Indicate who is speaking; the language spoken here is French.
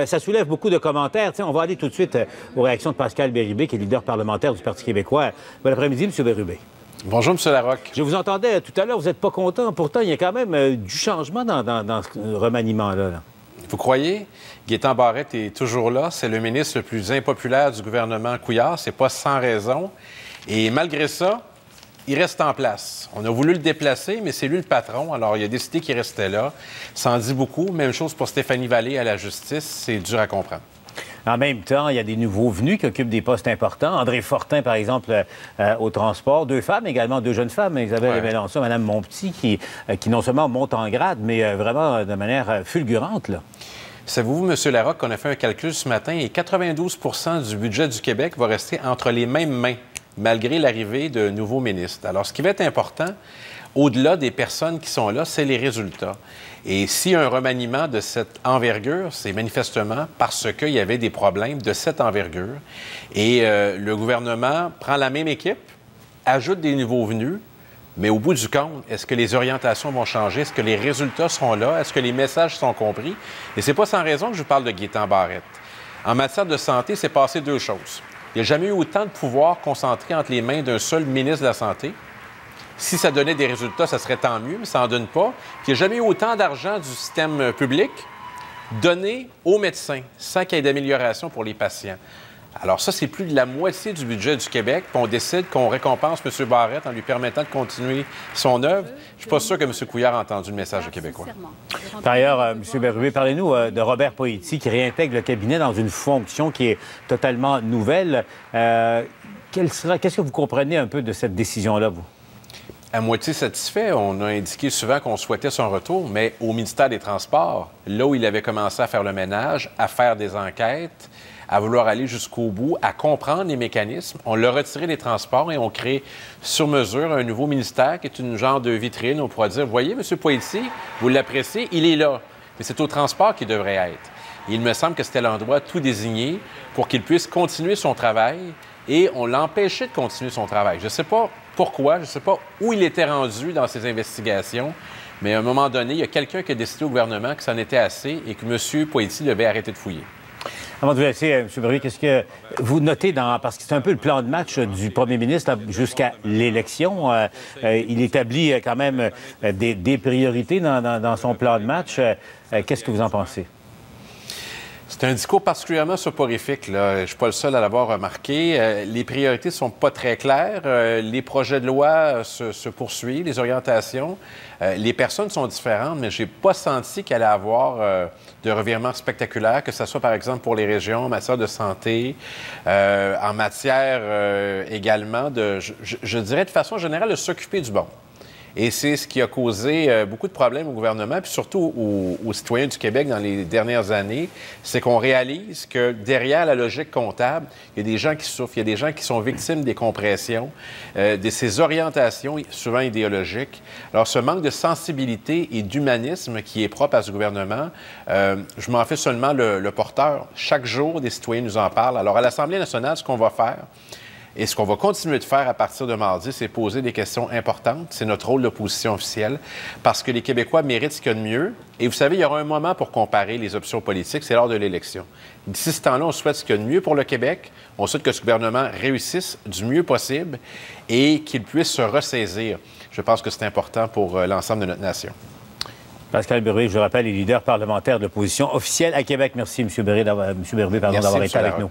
Speaker 1: Ça soulève beaucoup de commentaires. T'sais, on va aller tout de suite aux réactions de Pascal Bérubé, qui est leader parlementaire du Parti québécois. Bon après-midi, M. Bérubé.
Speaker 2: Bonjour, M. Larocque.
Speaker 1: Je vous entendais tout à l'heure, vous n'êtes pas content. Pourtant, il y a quand même du changement dans ce remaniement-là. Là.
Speaker 2: Vous croyez? Gaétan Barrette est toujours là. C'est le ministre le plus impopulaire du gouvernement Couillard. C'est pas sans raison. Et malgré ça, il reste en place. On a voulu le déplacer, mais c'est lui le patron. Alors, il a décidé qu'il restait là. Ça en dit beaucoup. Même chose pour Stéphanie Vallée à la justice. C'est dur à comprendre.
Speaker 1: En même temps, il y a des nouveaux venus qui occupent des postes importants. André Fortin, par exemple, au transport. Deux femmes également, deux jeunes femmes. Isabelle Mélenchon, Mme Montpetit, qui non seulement monte en grade, mais vraiment de manière fulgurante. Là.
Speaker 2: Savez-vous, M. Larocque, qu'on a fait un calcul ce matin et 92 du budget du Québec va rester entre les mêmes mains, malgré l'arrivée de nouveaux ministres. Alors, ce qui va être important, au-delà des personnes qui sont là, c'est les résultats. Et s'il y a un remaniement de cette envergure, c'est manifestement parce qu'il y avait des problèmes de cette envergure. Et le gouvernement prend la même équipe, ajoute des nouveaux venus, mais au bout du compte, est-ce que les orientations vont changer? Est-ce que les résultats seront là? Est-ce que les messages sont compris? Et c'est pas sans raison que je vous parle de Gaétan Barrette. En matière de santé, c'est passé deux choses. Il n'y a jamais eu autant de pouvoir concentré entre les mains d'un seul ministre de la Santé. Si ça donnait des résultats, ça serait tant mieux, mais ça n'en donne pas. Puis il n'y a jamais eu autant d'argent du système public donné aux médecins sans qu'il y ait d'amélioration pour les patients. Alors ça, c'est plus de la moitié du budget du Québec. Puis on décide qu'on récompense M. Barrette en lui permettant de continuer son œuvre. Je ne suis pas sûr que M. Couillard a entendu le message des Québécois.
Speaker 1: Par ailleurs, M. Bérubé, parlez-nous de Robert Poetti qui réintègre le cabinet dans une fonction qui est totalement nouvelle. Qu'est-ce que vous comprenez un peu de cette décision-là, vous?
Speaker 2: À moitié satisfait. On a indiqué souvent qu'on souhaitait son retour, mais au ministère des Transports, là où il avait commencé à faire le ménage, à faire des enquêtes, à vouloir aller jusqu'au bout, à comprendre les mécanismes, on l'a retiré des transports et on crée sur mesure un nouveau ministère qui est une genre de vitrine. On pourra dire, voyez, M. Poetti, vous l'appréciez, il est là. Mais c'est au transport qu'il devrait être. Et il me semble que c'était l'endroit tout désigné pour qu'il puisse continuer son travail et on l'empêchait de continuer son travail. Je ne sais pas pourquoi, je ne sais pas où il était rendu dans ses investigations, mais à un moment donné, il y a quelqu'un qui a décidé au gouvernement que ça en était assez et que M. Poetti devait arrêter de fouiller.
Speaker 1: Avant de vous laisser, M. Bérubé, qu'est-ce que vous notez parce que c'est un peu le plan de match du premier ministre jusqu'à l'élection. Il établit quand même des priorités dans son plan de match. Qu'est-ce que vous en pensez?
Speaker 2: C'est un discours particulièrement soporifique, là. Je ne suis pas le seul à l'avoir remarqué. Les priorités ne sont pas très claires. Les projets de loi se poursuivent, les orientations. Les personnes sont différentes, mais je n'ai pas senti qu'il allait avoir de revirements spectaculaires, que ce soit par exemple pour les régions, en matière de santé, en matière également de, je dirais de façon générale, de s'occuper du bon. Et c'est ce qui a causé beaucoup de problèmes au gouvernement, puis surtout aux citoyens du Québec dans les dernières années, c'est qu'on réalise que derrière la logique comptable, il y a des gens qui souffrent, il y a des gens qui sont victimes des compressions, de ces orientations souvent idéologiques. Alors, ce manque de sensibilité et d'humanisme qui est propre à ce gouvernement, je m'en fais seulement le porteur. Chaque jour, des citoyens nous en parlent. Alors, à l'Assemblée nationale, ce qu'on va faire, et ce qu'on va continuer de faire à partir de mardi, c'est poser des questions importantes. C'est notre rôle d'opposition officielle, parce que les Québécois méritent ce qu'il y a de mieux. Et vous savez, il y aura un moment pour comparer les options politiques, c'est lors de l'élection. D'ici ce temps-là, on souhaite ce qu'il y a de mieux pour le Québec. On souhaite que ce gouvernement réussisse du mieux possible et qu'il puisse se ressaisir. Je pense que c'est important pour l'ensemble de notre nation.
Speaker 1: Pascal Bérubé, je le rappelle, est leader parlementaire de l'opposition officielle à Québec. Merci, M. Bérubé, d'avoir été avec nous.